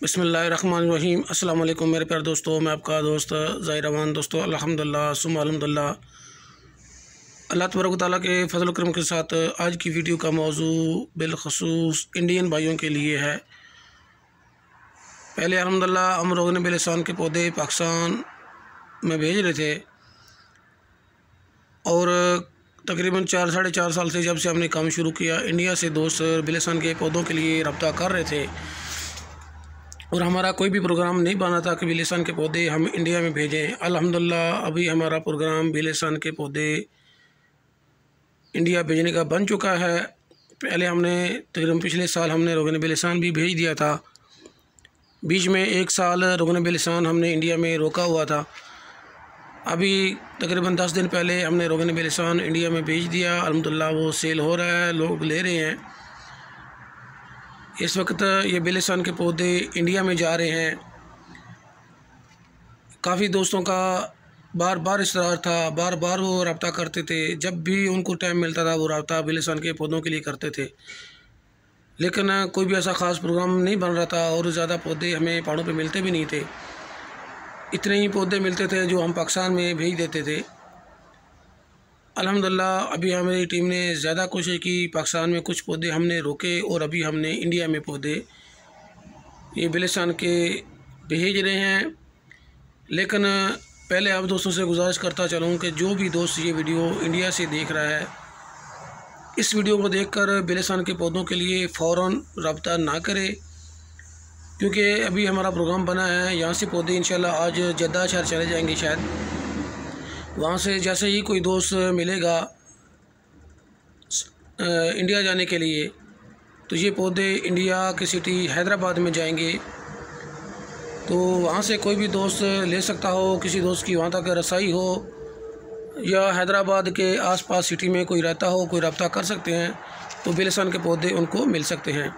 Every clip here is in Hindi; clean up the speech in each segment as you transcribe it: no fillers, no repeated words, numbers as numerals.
बिस्मिल्लाहिर्रहमानिर्रहीम। अस्सलाम वालेकुम मेरे प्यारे दोस्तों, मैं आपका दोस्त ज़ाहिर अमान। दोस्तों अल्हम्दुलिल्लाह सुम्मा अल्हम्दुलिल्लाह, अल्लाह तबारक व तआला के फ़ज़ल करम के साथ आज की वीडियो का मौजू बिलख़ुसूस इंडियन भाइयों के लिए है। पहले अल्हम्दुलिल्लाह हम रोगन बिलिसान के पौधे पाकिस्तान में भेज रहे थे और तकरीबन 4 साढ़े 4 साल से जब से हमने काम शुरू किया, इंडिया से दोस्त बिलिसान के पौधों के लिए रब्ता कर रहे थे और हमारा कोई भी प्रोग्राम नहीं बना था कि बिलिसान के पौधे हम इंडिया में भेजें। अल्हम्दुलिल्लाह अभी हमारा प्रोग्राम बिलिसान के पौधे इंडिया भेजने का बन चुका है। पहले हमने तकरीबन पिछले साल हमने रोगन बिलिसान भी भेज दिया था। बीच में 1 साल रोगन बिलिसान हमने इंडिया में रोका हुआ था। अभी तकरीबन 10 दिन पहले हमने रोगन बिलिसान इंडिया में भेज दिया। अल्हम्दुलिल्लाह वो सेल हो रहा है, लोग ले रहे हैं। इस वक्त ये बिलिसान के पौधे इंडिया में जा रहे हैं। काफ़ी दोस्तों का बार बार इसरार था, बार बार वो रब्ता करते थे। जब भी उनको टाइम मिलता था वो रब्ता बिलिसान के पौधों के लिए करते थे, लेकिन कोई भी ऐसा ख़ास प्रोग्राम नहीं बन रहा था और ज़्यादा पौधे हमें पहाड़ों पे मिलते भी नहीं थे। इतने ही पौधे मिलते थे जो हम पाकिस्तान में भेज देते थे। अल्हम्दुलिल्लाह अभी हमारी टीम ने ज़्यादा कोशिश की, पाकिस्तान में कुछ पौधे हमने रोके और अभी हमने इंडिया में पौधे ये बिलिसान के भेज रहे हैं। लेकिन पहले आप दोस्तों से गुजारिश करता चलूँ कि जो भी दोस्त ये वीडियो इंडिया से देख रहा है, इस वीडियो को देखकर बिलिसान के पौधों के लिए फ़ौरन रब्ता ना करे, क्योंकि अभी हमारा प्रोग्राम बना है। यहाँ से पौधे इंशाल्लाह आज जद्दा शहर चले जाएंगे शायद। वहाँ से जैसे ही कोई दोस्त मिलेगा इंडिया जाने के लिए, तो ये पौधे इंडिया की सिटी हैदराबाद में जाएंगे। तो वहाँ से कोई भी दोस्त ले सकता हो, किसी दोस्त की वहाँ तक रसाई हो या हैदराबाद के आसपास सिटी में कोई रहता हो, कोई रब्ता कर सकते हैं, तो बिलिसान के पौधे उनको मिल सकते हैं।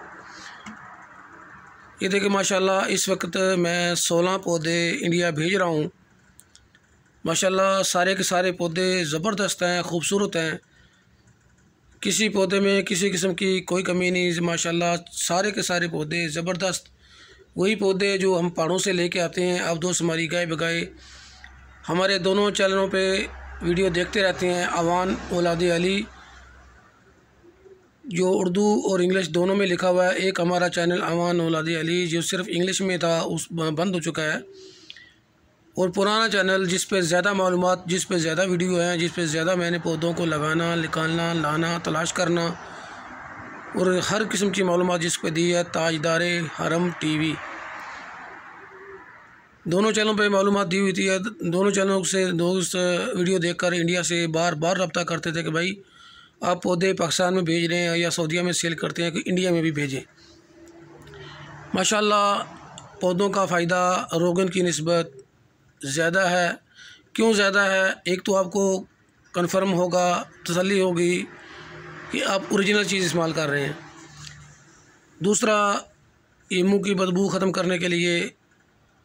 ये देखिए माशाल्लाह इस वक्त मैं 16 पौधे इंडिया भेज रहा हूँ। माशाल्लाह सारे के सारे पौधे ज़बरदस्त हैं, ख़ूबसूरत हैं। किसी पौधे में किसी किस्म की कोई कमी नहीं। माशाल्लाह सारे के सारे पौधे ज़बरदस्त, वही पौधे जो हम पहाड़ों से लेके आते हैं। आप दोस्त हमारी गाय बगाए हमारे दोनों चैनलों पे वीडियो देखते रहते हैं। अवान औलाद अली जो उर्दू और इंग्लिश दोनों में लिखा हुआ है। एक हमारा चैनल अवान औलाद अली जो सिर्फ इंग्लिश में था, उस बंद हो चुका है। और पुराना चैनल जिस पे ज़्यादा मालूमात, जिस पे ज़्यादा वीडियो हैं, जिस पे ज़्यादा मैंने पौधों को लगाना, निकालना, लाना, तलाश करना और हर किस्म की मालूमात जिस पे दी है, ताजदारे हरम टीवी, दोनों चैनलों पे मालूमात दी हुई थी। दोनों चैनलों से दोस्त वीडियो देखकर इंडिया से बार बार रब्ता करते थे कि भाई आप पौधे पाकिस्तान में भेज रहे हैं या सऊदीया में सेल करते हैं कि इंडिया में भी भेजें। माशाल्लाह पौधों का फ़ायदा रोगन की निस्बत ज़्यादा है। क्यों ज़्यादा है? एक तो आपको कन्फर्म होगा, तसल्ली होगी कि आप ओरिजिनल चीज़ इस्तेमाल कर रहे हैं। दूसरा, ये मुँह की बदबू ख़त्म करने के लिए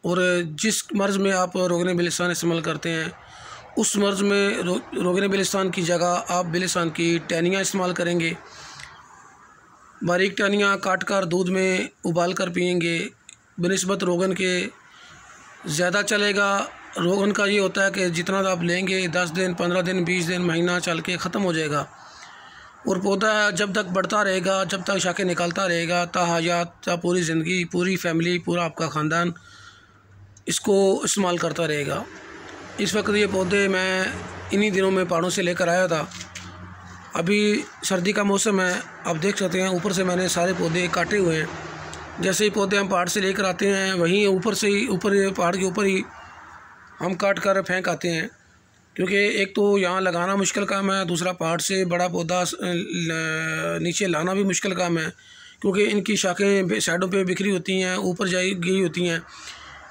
और जिस मर्ज़ में आप रोगन बिलिसान इस्तेमाल करते हैं, उस मर्ज़ में रोगन बिलिसान की जगह आप बिलिसान की टहनियाँ इस्तेमाल करेंगे। बारीक टहनियाँ काट कर दूध में उबाल कर पिएंगे, बनिस्बत रोगन के ज़्यादा चलेगा। रोगन का ये होता है कि जितना आप लेंगे 10 दिन, 15 दिन, 20 दिन, महीना चल के ख़त्म हो जाएगा। और पौधा जब तक बढ़ता रहेगा, जब तक शाखें निकालता रहेगा, ताहयात पूरी ज़िंदगी, पूरी फैमिली, पूरा आपका ख़ानदान इसको इस्तेमाल करता रहेगा। इस वक्त ये पौधे मैं इन्हीं दिनों में पहाड़ों से लेकर आया था। अभी सर्दी का मौसम है, आप देख सकते हैं ऊपर से मैंने सारे पौधे काटे हुए हैं। जैसे ही पौधे हम पहाड़ से लेकर आते हैं, वहीं ऊपर से ही पहाड़ के ऊपर ही हम काट कर फेंक आते हैं, क्योंकि एक तो यहाँ लगाना मुश्किल काम है, दूसरा पहाड़ से बड़ा पौधा नीचे लाना भी मुश्किल काम है, क्योंकि इनकी शाखें साइडों पे बिखरी होती हैं, ऊपर जाई गई होती हैं।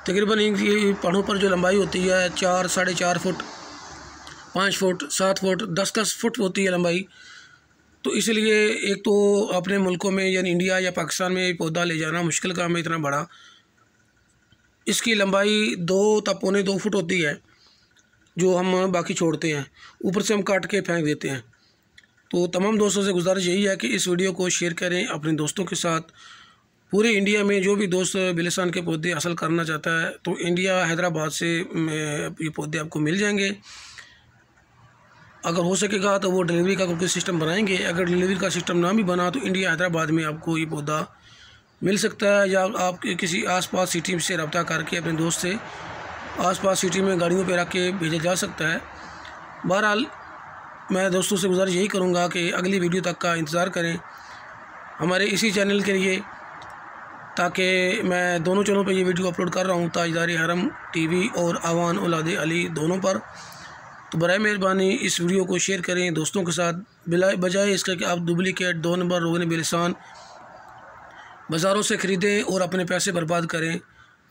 तकरीबन इनकी पहाड़ों पर जो लंबाई होती है 4 साढ़े 4 फुट, 5 फुट, 7 फुट, 10-10 फुट होती है लंबाई। तो इसलिए एक तो अपने मुल्कों में यानी इंडिया या पाकिस्तान में पौधा ले जाना मुश्किल काम है इतना बड़ा। इसकी लंबाई 2 तक पौने 2 फुट होती है जो हम बाकी छोड़ते हैं, ऊपर से हम काट के फेंक देते हैं। तो तमाम दोस्तों से गुजारिश यही है कि इस वीडियो को शेयर करें अपने दोस्तों के साथ पूरे इंडिया में जो भी दोस्त बिलिसान के पौधे हासिल करना चाहता है तो इंडिया हैदराबाद से ये पौधे आपको मिल जाएंगे। अगर हो सकेगा तो वो डिलीवरी का कोई सिस्टम बनाएंगे। अगर डिलीवरी का सिस्टम ना भी बना तो इंडिया हैदराबाद में आपको ये पौधा मिल सकता है, या आप किसी आसपास सिटी से रब्ता करके अपने दोस्त से आसपास सिटी में गाड़ियों पे रख के भेजा जा सकता है। बहरहाल मैं दोस्तों से गुजारिश यही करूँगा कि अगली वीडियो तक का इंतज़ार करें हमारे इसी चैनल के लिए, ताकि मैं दोनों चैनलों पे ये वीडियो अपलोड कर रहा हूँ, ताजदारी हरम टीवी और आवान औलाद अली दोनों पर। तो बराए मेहरबानी इस वीडियो को शेयर करें दोस्तों के साथ, बजाय इसके कि आप डुप्लिकेट 2 नंबर रोगन बिलिसान बाज़ारों से ख़रीदें और अपने पैसे बर्बाद करें।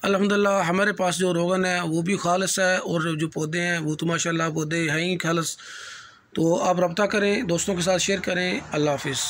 अल्हम्दुलिल्लाह हमारे पास जो रोगन है वो भी खालिस है और जो पौधे हैं वो तो माशाल्लाह पौधे हैं ही खालिस। तो आप रब्ता करें, दोस्तों के साथ शेयर करें। अल्लाह हाफ़िज़।